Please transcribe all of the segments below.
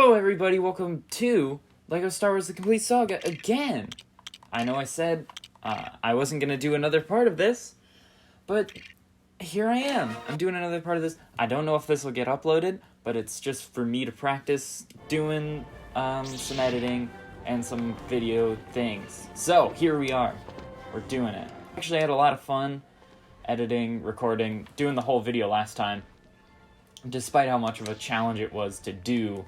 Hello everybody, welcome to LEGO Star Wars The Complete Saga again! I know I said I wasn't going to do another part of this, but here I am. I'm doing another part of this. I don't know if this will get uploaded, but it's just for me to practice doing some editing and some video things. So, here we are. We're doing it. Actually, I had a lot of fun editing, recording, doing the whole video last time. Despite how much of a challenge it was to do,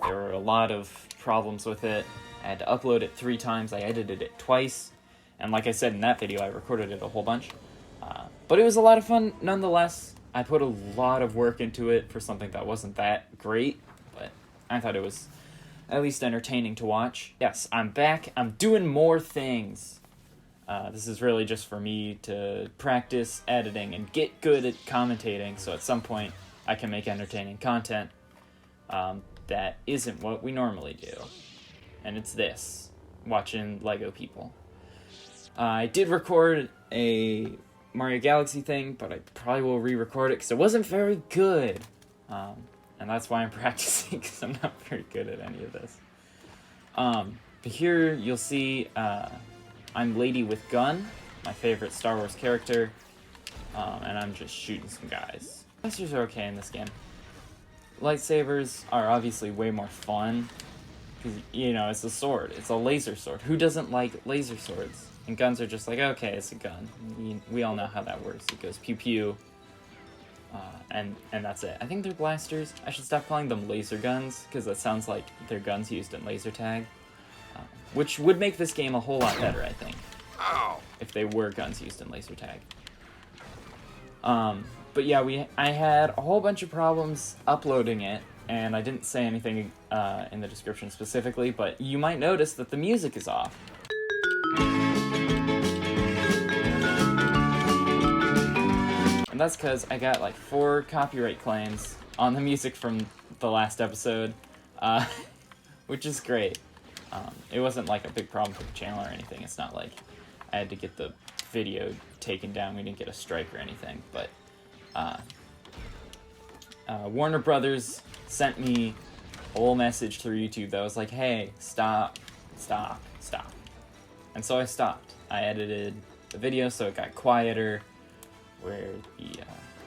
there were a lot of problems with it. I had to upload it 3 times, I edited it twice, and like I said in that video, I recorded it a whole bunch. But it was a lot of fun nonetheless. I put a lot of work into it for something that wasn't that great, but I thought it was at least entertaining to watch. Yes, I'm back, I'm doing more things. This is really just for me to practice editing and get good at commentating, so at some point I can make entertaining content that isn't what we normally do. And it's this, watching LEGO people. I did record a Mario Galaxy thing, but I probably will re-record it because it wasn't very good. And that's why I'm practicing, because I'm not very good at any of this. But here you'll see I'm Lady with Gun, my favorite Star Wars character, and I'm just shooting some guys. Blasters are okay in this game. Lightsabers are obviously way more fun, because, you know, it's a sword. It's a laser sword. Who doesn't like laser swords? And guns are just like, okay, it's a gun. We all know how that works. It goes pew-pew, and that's it. I think they're blasters. I should stop calling them laser guns, because that sounds like they're guns used in laser tag, which would make this game a whole lot better, I think, if they were guns used in laser tag. But yeah, I had a whole bunch of problems uploading it, and I didn't say anything in the description specifically, but you might notice that the music is off. And that's because I got like 4 copyright claims on the music from the last episode, which is great. It wasn't like a big problem for the channel or anything. It's not like I had to get the video taken down. We didn't get a strike or anything, but Warner Brothers sent me a whole message through YouTube that was like, hey, stop. And so I stopped. I edited the video so it got quieter where the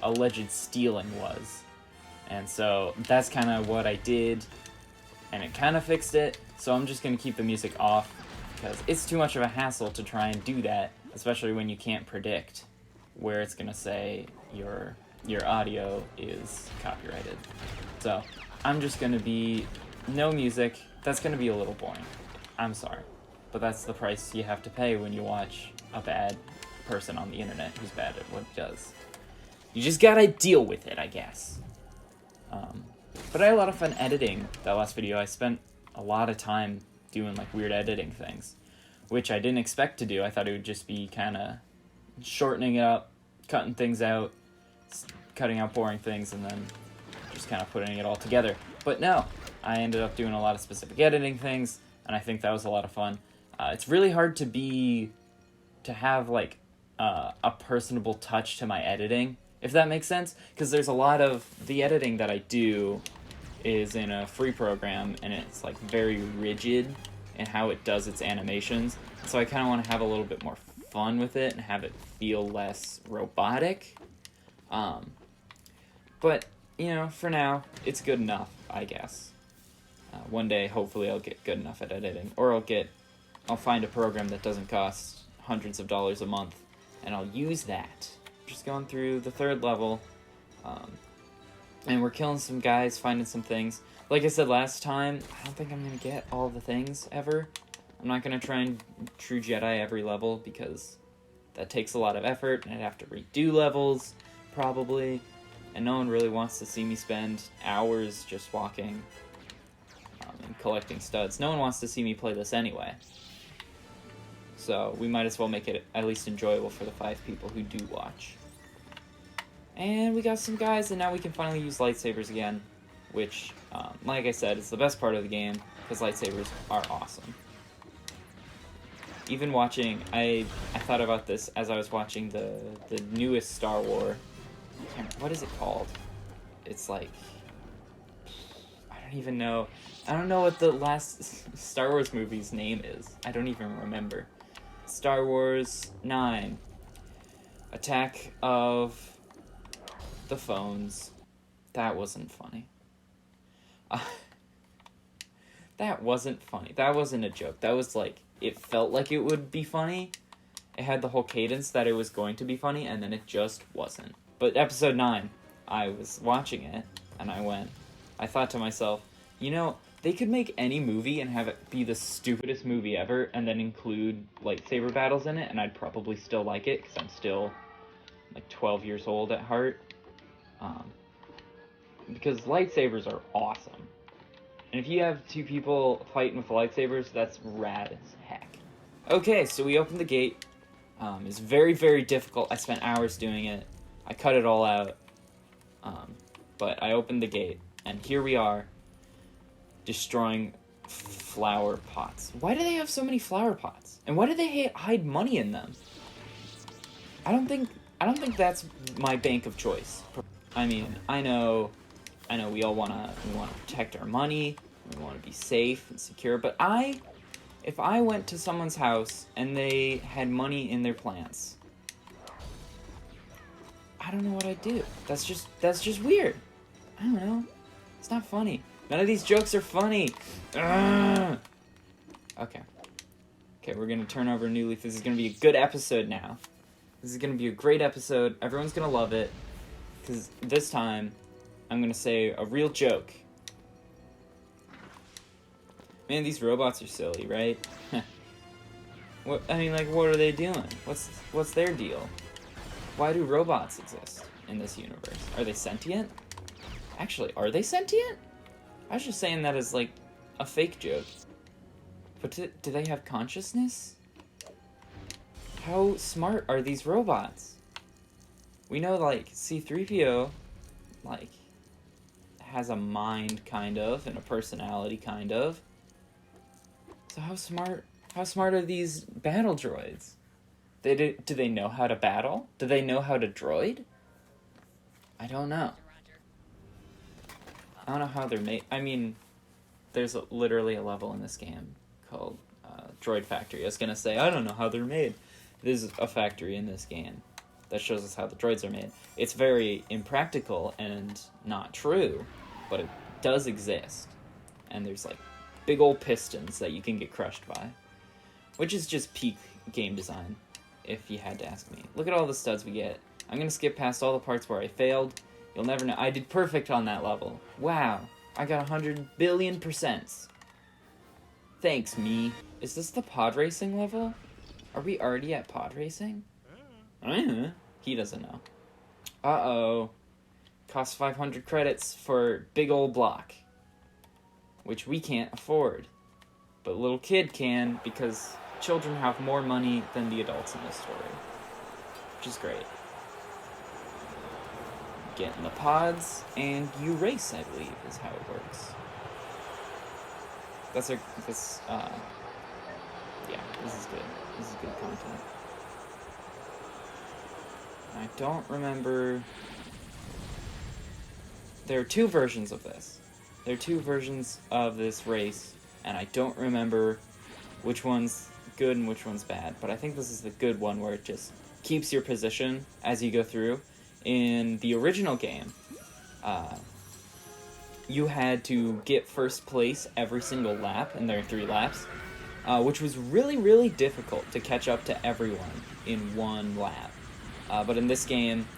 alleged stealing was. And so that's kind of what I did, and it kind of fixed it. So I'm just going to keep the music off because it's too much of a hassle to try and do that, especially when you can't predict where it's going to say your audio is copyrighted. So I'm just going to be no music. That's going to be a little boring. I'm sorry. But that's the price you have to pay when you watch a bad person on the internet who's bad at what he does. You just gotta deal with it, I guess. But I had a lot of fun editing that last video. I spent a lot of time doing like weird editing things, which I didn't expect to do. I thought it would just be kind of shortening it up, cutting things out, cutting out boring things, and then just kind of putting it all together. But no, I ended up doing a lot of specific editing things, and I think that was a lot of fun. It's really hard to have like a personable touch to my editing, if that makes sense, because there's a lot of the editing that I do is in a free program, and it's like very rigid in how it does its animations. So I kind of want to have a little bit more fun with it and have it feel less robotic. But, you know, for now, it's good enough, I guess. One day, hopefully, I'll get good enough at editing, or I'll find a program that doesn't cost hundreds of dollars a month, and I'll use that. Just going through the 3rd level, and we're killing some guys, finding some things. Like I said last time, I don't think I'm going to get all the things ever. I'm not going to try and true Jedi every level, because that takes a lot of effort, and I'd have to redo levels, probably, and no one really wants to see me spend hours just walking and collecting studs. No one wants to see me play this anyway. So we might as well make it at least enjoyable for the 5 people who do watch. And we got some guys, and now we can finally use lightsabers again, which, like I said, is the best part of the game, because lightsabers are awesome. Even watching, I thought about this as I was watching the newest Star Wars. What is it called? It's like, I don't don't even know. I don't know what the last Star Wars movie's name is. I don't even remember. Star Wars 9. Attack of the Phones. That wasn't funny. That wasn't funny. That wasn't a joke. That was like, it felt like it would be funny. It had the whole cadence that it was going to be funny, and then it just wasn't. But episode 9, I was watching it, and I thought to myself, you know, they could make any movie and have it be the stupidest movie ever, and then include lightsaber battles in it, and I'd probably still like it, because I'm still, 12 years old at heart. Because lightsabers are awesome. And if you have two people fighting with lightsabers, that's rad as heck. Okay, so we opened the gate. It's very, very difficult. I spent hours doing it. I cut it all out. But I opened the gate, and here we are, destroying flower pots. Why do they have so many flower pots? And why do they hide money in them? I don't think that's my bank of choice. I mean, I know we all wanna protect our money, we wanna be safe and secure, but if I went to someone's house and they had money in their plants, I don't know what I'd do. That's just weird. I don't know. It's not funny. None of these jokes are funny. Ugh. Okay, we're gonna turn over a new leaf. This is gonna be a good episode now. This is gonna be a great episode. Everyone's gonna love it. Because this time, I'm gonna say a real joke. Man, these robots are silly, right? What are they doing? What's their deal? Why do robots exist in this universe? Are they sentient? Actually, are they sentient? I was just saying that as, a fake joke. But do they have consciousness? How smart are these robots? We know, C-3PO, has a mind, kind of, and a personality, kind of. So how smart are these battle droids? Do they know how to battle? Do they know how to droid? I don't know. I don't know how they're made. I mean, there's literally a level in this game called Droid Factory. I was gonna say, I don't know how they're made. There's a factory in this game that shows us how the droids are made. It's very impractical and not true, but it does exist. And there's, big old pistons that you can get crushed by. Which is just peak game design, if you had to ask me. Look at all the studs we get. I'm gonna skip past all the parts where I failed. You'll never know. I did perfect on that level. Wow. I got 100 billion %. Thanks, me. Is this the pod racing level? Are we already at pod racing? He doesn't know. Uh-oh. Costs 500 credits for big old block. Which we can't afford. But little kid can, because children have more money than the adults in this story. Which is great. Get in the pods, and you race, I believe, is how it works. Yeah, this is good. This is good content. I don't remember... There are two versions of this. There are two versions of this race, and I don't remember which one's good and which one's bad, but I think this is the good one where it just keeps your position as you go through. In the original game, you had to get first place every single lap, and there are 3 laps, which was really, really difficult to catch up to everyone in one lap. But in this game,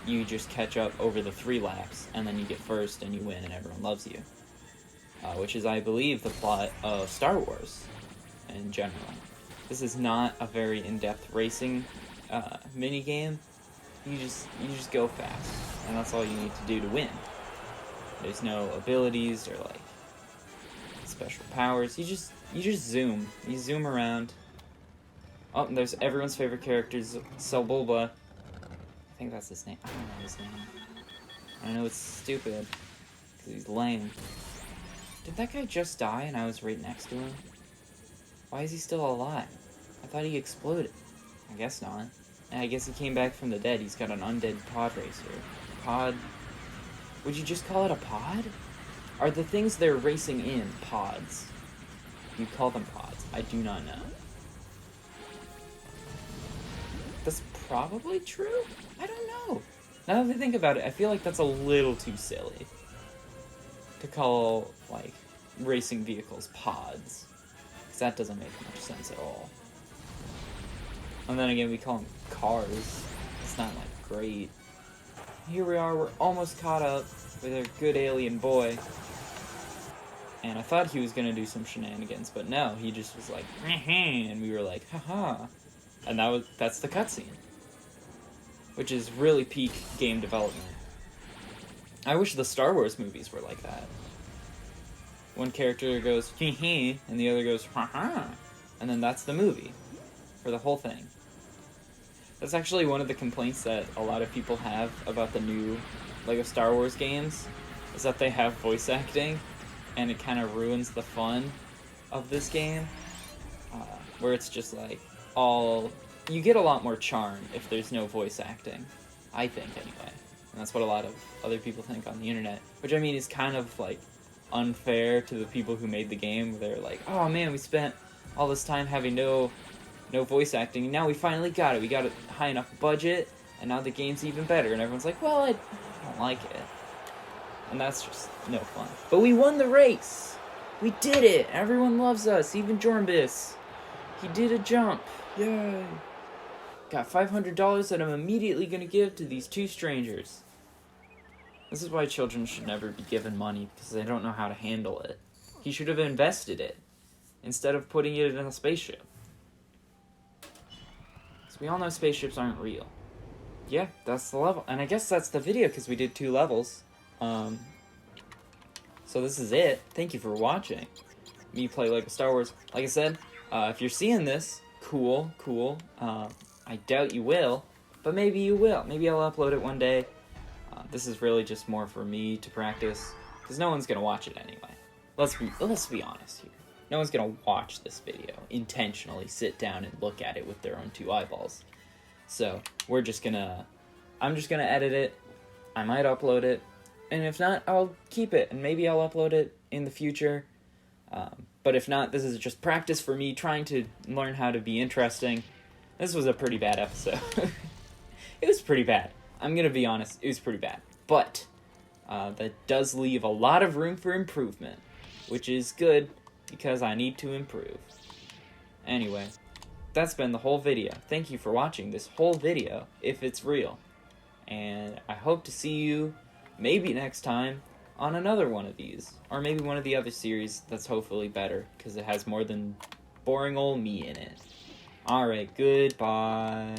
you just catch up over the 3 laps, and then you get first, and you win, and everyone loves you. Which is, I believe, the plot of Star Wars in general. This is not a very in-depth racing mini-game. You just go fast, and that's all you need to do to win. There's no abilities or special powers. You just zoom. You zoom around. Oh, and there's everyone's favorite character, Sebulba. I think that's his name. I don't know his name. I know it's stupid because he's lame. Did that guy just die and I was right next to him? Why is he still alive? I thought he exploded. I guess not. And I guess he came back from the dead. He's got an undead pod racer. Pod... Would you just call it a pod? Are the things they're racing in pods? You call them pods. I do not know. That's probably true? I don't know. Now that I think about it, I feel like that's a little too silly to call, like, racing vehicles pods. Because that doesn't make much sense at all. And then again, we call them cars. It's not, like, great. Here we are, we're almost caught up with our good alien boy. And I thought he was gonna do some shenanigans, but no, he just was like, and we were like, haha. And that's the cutscene. Which is really peak game development. I wish the Star Wars movies were like that. One character goes, hee and the other goes, ha. And then that's the movie. For the whole thing. That's actually one of the complaints that a lot of people have about the new LEGO Star Wars games, is that they have voice acting, and it kind of ruins the fun of this game, where it's just like, you get a lot more charm if there's no voice acting, I think anyway, and that's what a lot of other people think on the internet, which I mean is kind of like unfair to the people who made the game. They're like, oh man, we spent all this time having no voice acting, and now we finally got it. We got a high enough budget, and now the game's even better. And everyone's like, well, I don't like it. And that's just no fun. But we won the race! We did it! Everyone loves us, even Jormbus. He did a jump. Yay! Got $500 that I'm immediately gonna give to these two strangers. This is why children should never be given money, because they don't know how to handle it. He should have invested it, instead of putting it in a spaceship. So we all know spaceships aren't real. Yeah, that's the level. And I guess that's the video, because we did 2 levels. So this is it. Thank you for watching. Me play LEGO Star Wars. Like I said, if you're seeing this, cool. I doubt you will, but maybe you will. Maybe I'll upload it one day. This is really just more for me to practice, because no one's gonna watch it anyway. Let's be honest here. No one's gonna watch this video, intentionally sit down and look at it with their own 2 eyeballs. So, I'm just gonna edit it, I might upload it, and if not, I'll keep it, and maybe I'll upload it in the future. But if not, this is just practice for me trying to learn how to be interesting. This was a pretty bad episode. It was pretty bad. I'm gonna be honest, it was pretty bad. But, that does leave a lot of room for improvement, which is good, because I need to improve. Anyway, that's been the whole video. Thank you for watching this whole video, if it's real. And I hope to see you, maybe next time, on another one of these. Or maybe one of the other series that's hopefully better, because it has more than boring old me in it. Alright, goodbye.